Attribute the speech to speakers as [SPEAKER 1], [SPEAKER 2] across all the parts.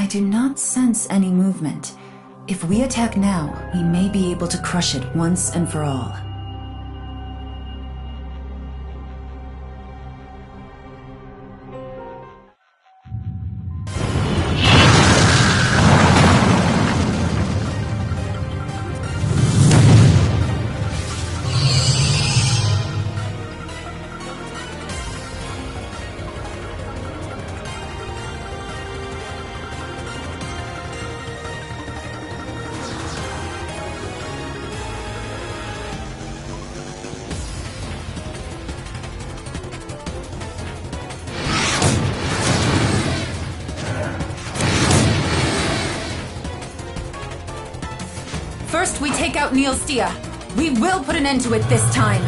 [SPEAKER 1] I do not sense any movement. If we attack now, we may be able to crush it once and for all.
[SPEAKER 2] First, we take out Neilstia. We will put an end to it this time.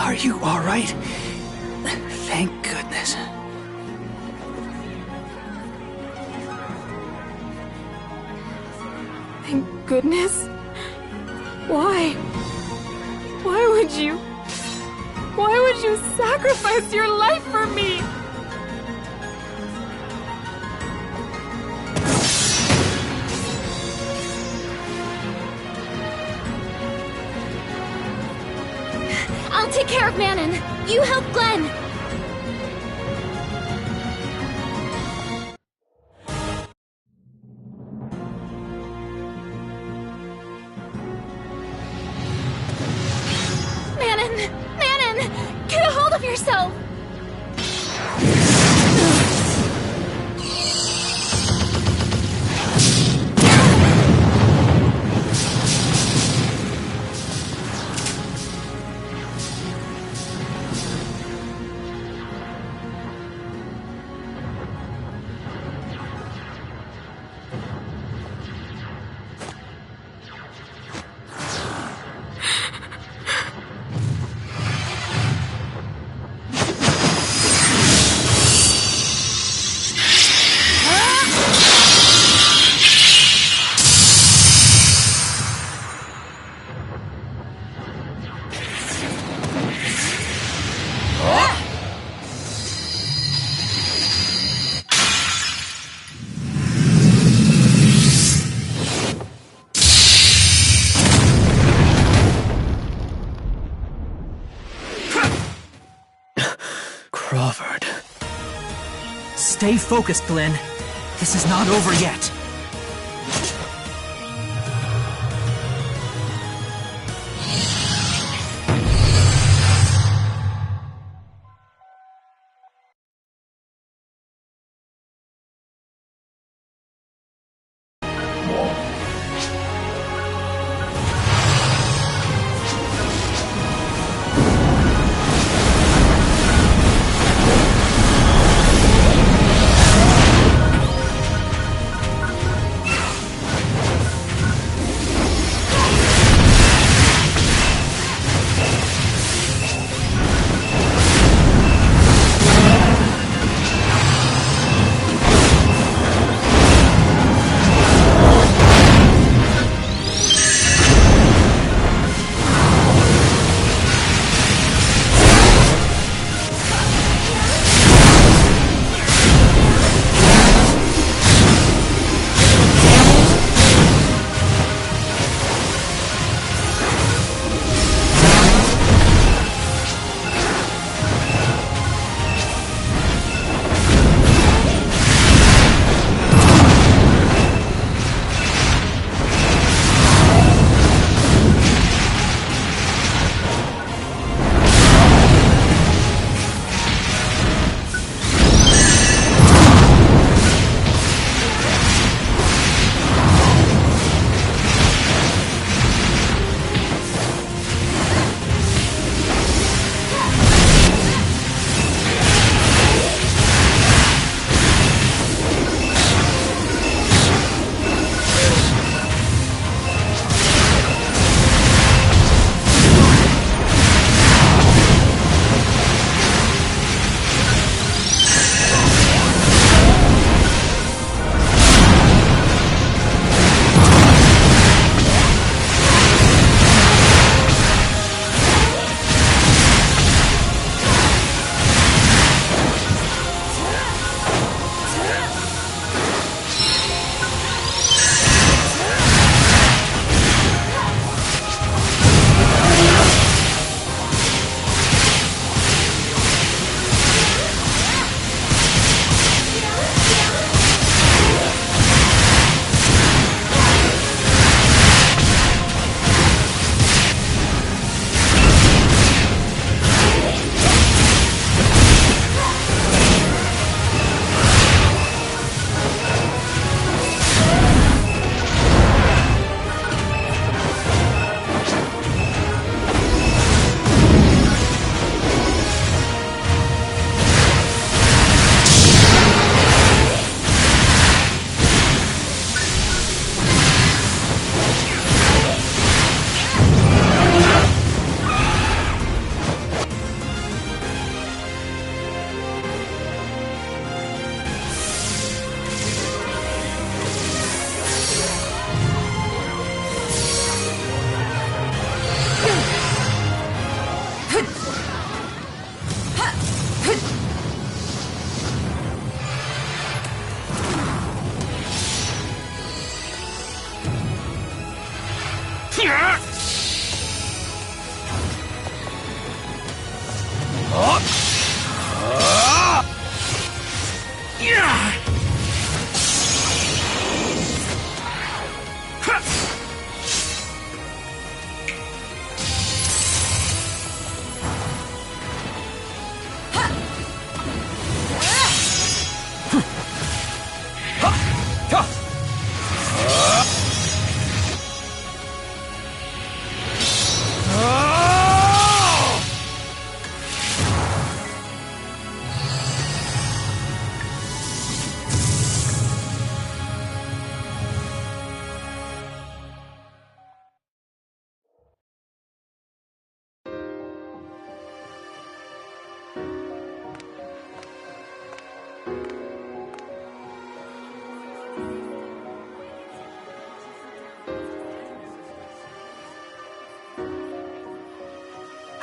[SPEAKER 3] Are you all right? Thank goodness.
[SPEAKER 4] Thank goodness? Why? Why would you? Why would you sacrifice your life for me?
[SPEAKER 5] I'll take care of Manon. You help Glenn.
[SPEAKER 3] Stay focused, Glenn. This is not over yet.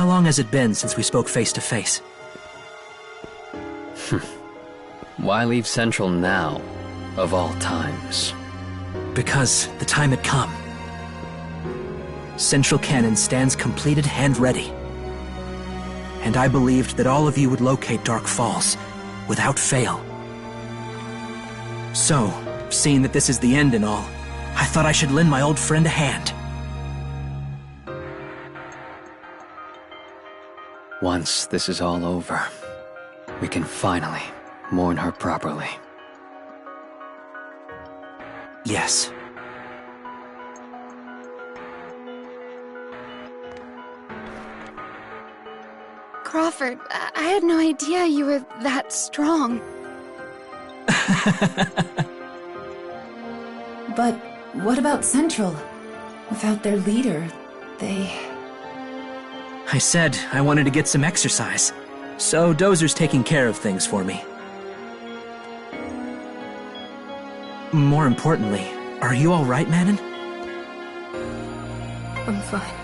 [SPEAKER 3] How long has it been since we spoke face to face?
[SPEAKER 5] Why leave Central now, of all times?
[SPEAKER 3] Because the time had come. Central Cannon stands completed and ready. And I believed that all of you would locate Dark Falls, without fail. So, seeing that this is the end and all, I thought I should lend my old friend a hand.
[SPEAKER 5] Once this is all over, we can finally mourn her properly.
[SPEAKER 3] Yes.
[SPEAKER 4] Crawford, I had no idea you were that strong.
[SPEAKER 1] But what about Central? Without their leader, they...
[SPEAKER 3] I said I wanted to get some exercise, so Dozer's taking care of things for me. More importantly, are you all right, Manon?
[SPEAKER 4] I'm fine.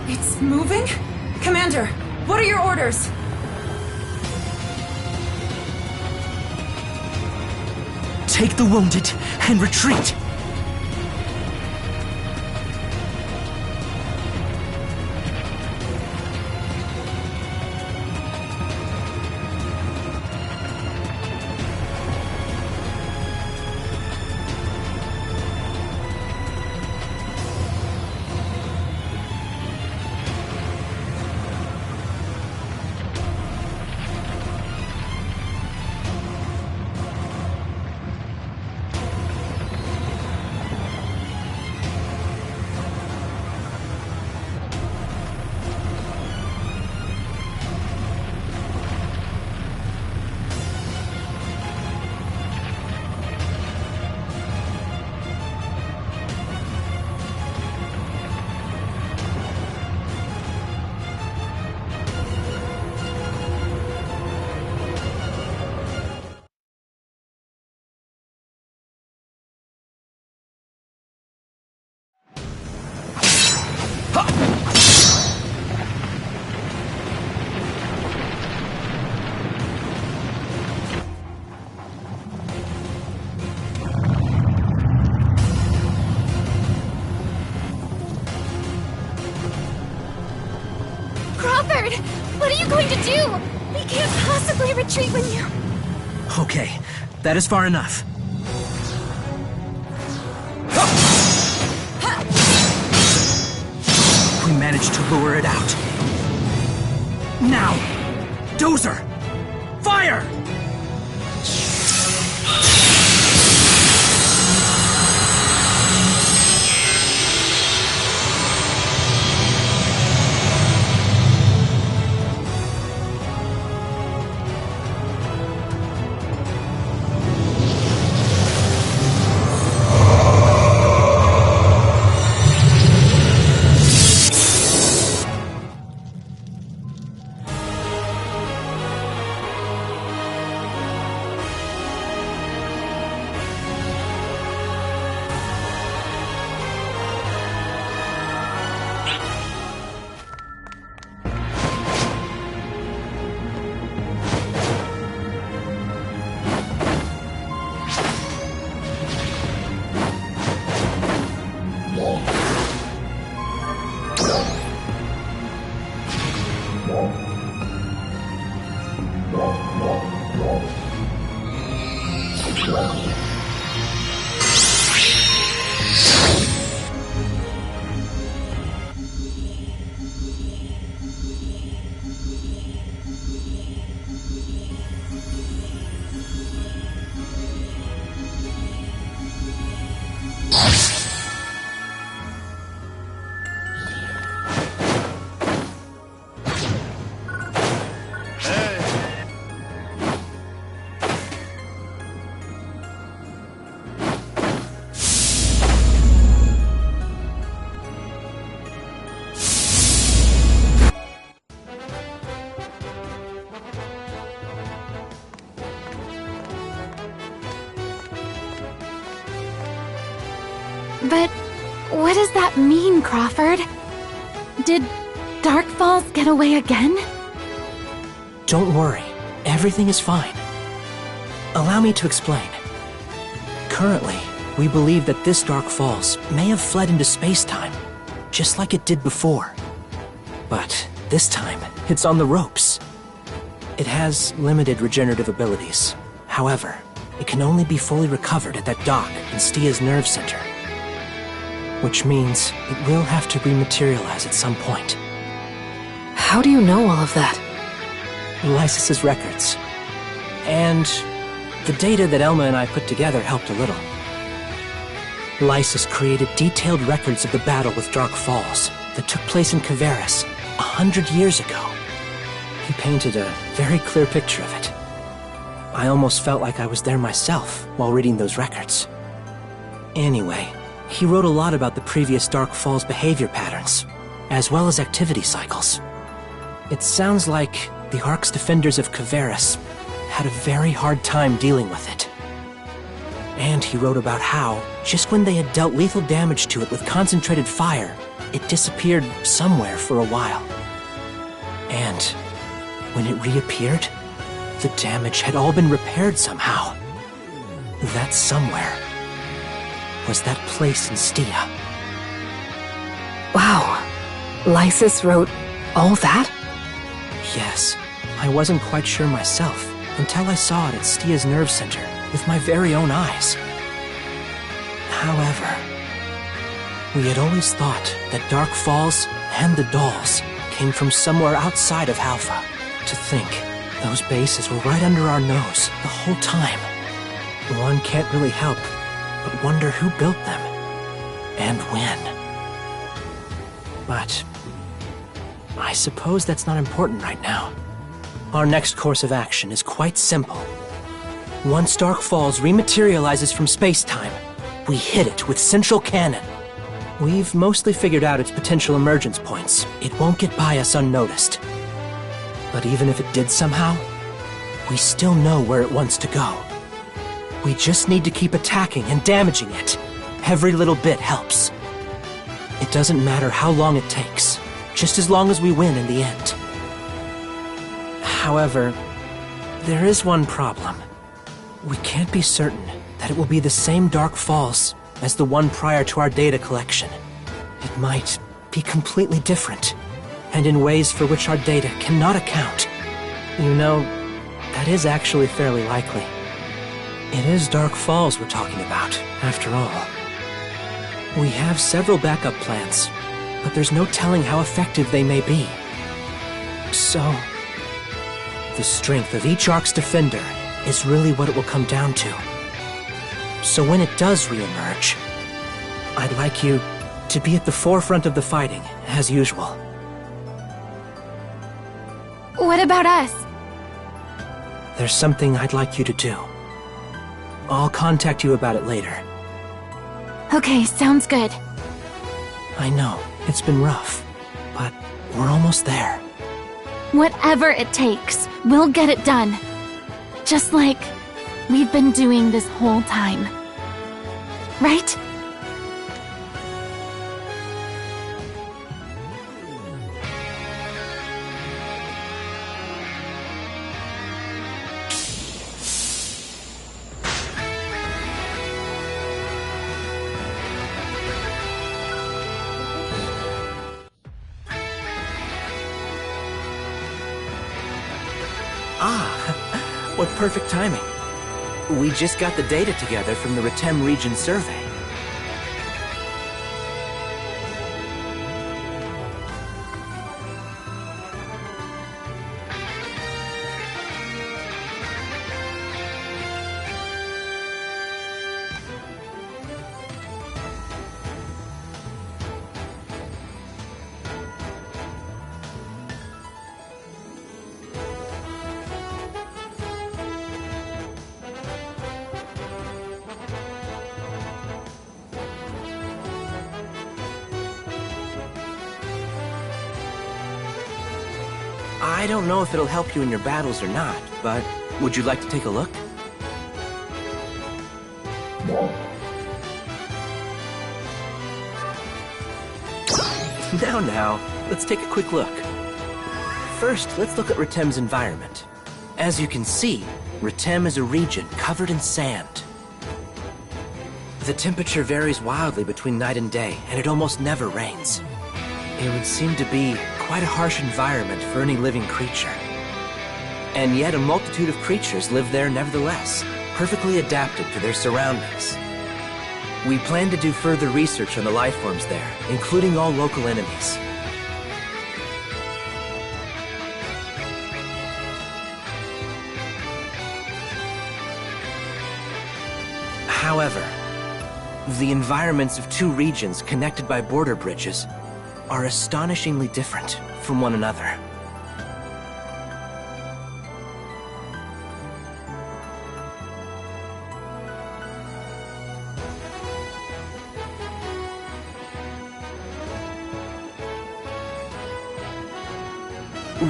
[SPEAKER 2] It's moving? Commander, what are your orders?
[SPEAKER 3] Take the wounded and retreat!
[SPEAKER 4] Crawford! What are you going to do? We can't possibly retreat when you...
[SPEAKER 3] Okay, that is far enough. We managed to lure it out. Now! Dozer! Fire!
[SPEAKER 4] But What does that mean, Crawford? Did Dark Falls get away again?
[SPEAKER 3] Don't worry, everything is fine. Allow me to explain. Currently, we believe that this Dark Falls may have fled into space-time, just like it did before. But this time, it's on the ropes. It has limited regenerative abilities. However, it can only be fully recovered at that dock in Stia's nerve center. Which means it will have to rematerialize at some point.
[SPEAKER 6] How do you know all of that?
[SPEAKER 3] Lysis's records. And the data that Elma and I put together helped a little. Lysis created detailed records of the battle with Dark Falls that took place in Kavaris 100 years ago. He painted a very clear picture of it. I almost felt like I was there myself while reading those records. Anyway, he wrote a lot about the previous Dark Falls behavior patterns, as well as activity cycles. It sounds like the Ark's defenders of Kavaris had a very hard time dealing with it. And he wrote about how, just when they had dealt lethal damage to it with concentrated fire, it disappeared somewhere for a while. And when it reappeared, the damage had all been repaired somehow. That somewhere was that place in Stia.
[SPEAKER 6] Wow. Lysis wrote all that?
[SPEAKER 3] Yes, I wasn't quite sure myself until I saw it at Stia's nerve center with my very own eyes. However, we had always thought that Dark Falls and the dolls came from somewhere outside of Alpha. To think, those bases were right under our nose the whole time. One can't really help but wonder who built them, and when. But I suppose that's not important right now. Our next course of action is quite simple. Once Dark Falls rematerializes from space-time, we hit it with Central Cannon. We've mostly figured out its potential emergence points. It won't get by us unnoticed. But even if it did somehow, we still know where it wants to go. We just need to keep attacking and damaging it. Every little bit helps. It doesn't matter how long it takes, just as long as we win in the end. However, there is one problem. We can't be certain that it will be the same Dark Falls as the one prior to our data collection. It might be completely different, and in ways for which our data cannot account. You know, that is actually fairly likely. It is Dark Falls we're talking about, after all. We have several backup plans, but there's no telling how effective they may be. So, the strength of each Ark's defender is really what it will come down to. So when it does reemerge, I'd like you to be at the forefront of the fighting, as usual.
[SPEAKER 4] What about us?
[SPEAKER 3] There's something I'd like you to do. I'll contact you about it later.
[SPEAKER 4] Okay, sounds good.
[SPEAKER 3] I know, it's been rough, but we're almost there.
[SPEAKER 4] Whatever it takes, we'll get it done. Just like we've been doing this whole time. Right?
[SPEAKER 3] What perfect timing. We just got the data together from the Retem region survey. I don't know if it'll help you in your battles or not, but would you like to take a look? Now, let's take a quick look. First, let's look at Retem's environment. As you can see, Retem is a region covered in sand. The temperature varies wildly between night and day, and it almost never rains. It would seem to be quite a harsh environment for any living creature. And yet a multitude of creatures live there nevertheless, perfectly adapted to their surroundings. We plan to do further research on the life forms there, including all local enemies. However, the environments of two regions connected by border bridges are astonishingly different from one another.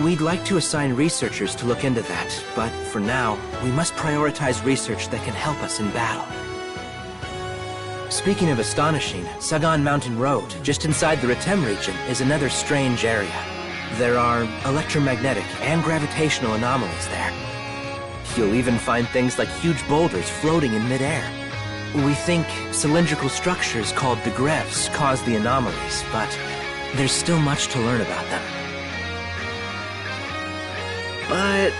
[SPEAKER 3] We'd like to assign researchers to look into that, but for now, we must prioritize research that can help us in battle. Speaking of astonishing, Sagan Mountain Road, just inside the Retem region, is another strange area. There are electromagnetic and gravitational anomalies there. You'll even find things like huge boulders floating in midair. We think cylindrical structures called the grefs cause the anomalies, but there's still much to learn about them. But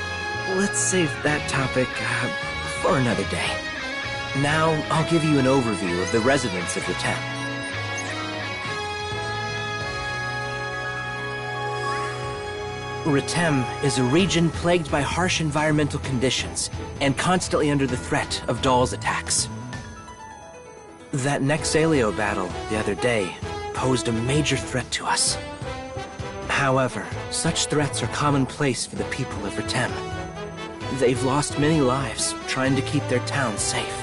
[SPEAKER 3] let's save that topic for another day. Now, I'll give you an overview of the residents of Retem. Retem is a region plagued by harsh environmental conditions and constantly under the threat of Dahl's attacks. That Nexalio battle the other day posed a major threat to us. However, such threats are commonplace for the people of Retem. They've lost many lives trying to keep their town safe.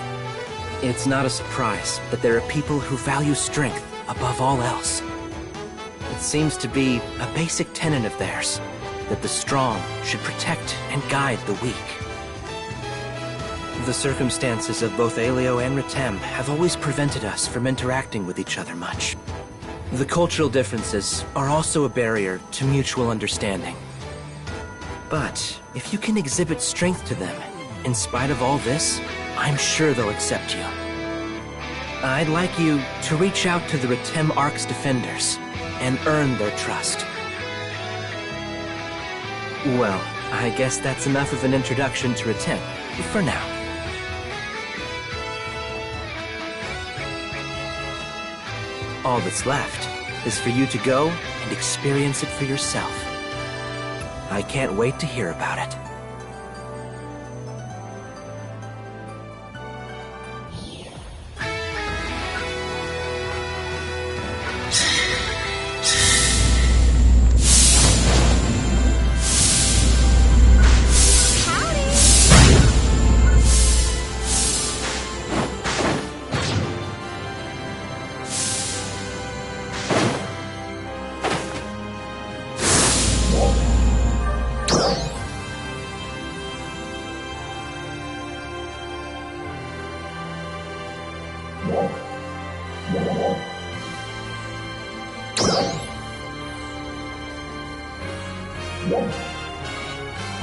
[SPEAKER 3] It's not a surprise that there are people who value strength above all else. It seems to be a basic tenet of theirs, that the strong should protect and guide the weak. The circumstances of both Aelio and Retem have always prevented us from interacting with each other much. The cultural differences are also a barrier to mutual understanding. But if you can exhibit strength to them, in spite of all this, I'm sure they'll accept you. I'd like you to reach out to the Retem Ark's defenders and earn their trust. Well, I guess that's enough of an introduction to Retem, for now. All that's left is for you to go and experience it for yourself. I can't wait to hear about it.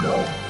[SPEAKER 7] No.